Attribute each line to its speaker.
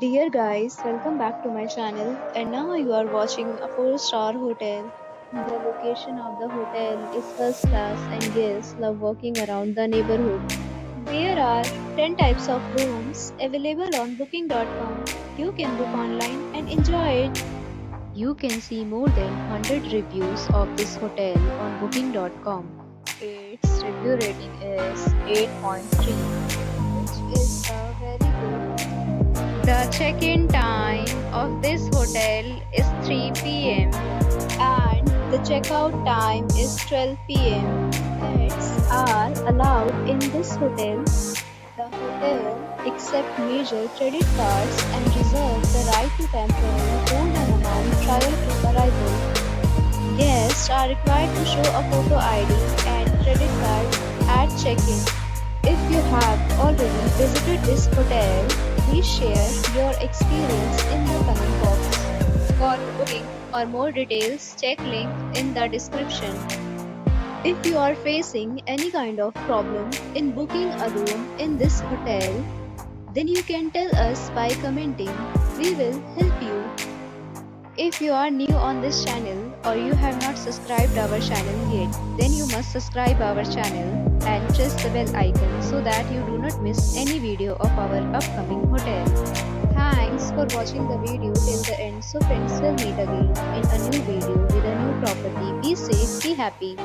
Speaker 1: Dear guys, welcome back to my channel and now you are watching a 4-star hotel. The location of the hotel is first class and guests love walking around the neighborhood. There are 10 types of rooms available on booking.com. You can book online and enjoy it. You can see more than 100 reviews of this hotel on booking.com. Its review rating is 8.3, which is very good. The check-in time of this hotel is 3 p.m. and the checkout time is 12 p.m. Pets are allowed in this hotel. The hotel accepts major credit cards and reserves the right to temporarily hold an amount prior to arrival. Guests are required to show a photo ID and credit card at check-in. If you have already visited this hotel, please share your experience in the comment box. For booking or more details, check link in the description. If you are facing any kind of problem in booking a room in this hotel, then you can tell us by commenting. We will help you. If you are new on this channel or you have not subscribed our channel yet, then you must subscribe our channel and press the bell icon so that you do not miss any video of our upcoming hotel. Thanks for watching the video till the end. So friends, will meet again in a new video with a new property. Be safe, be happy.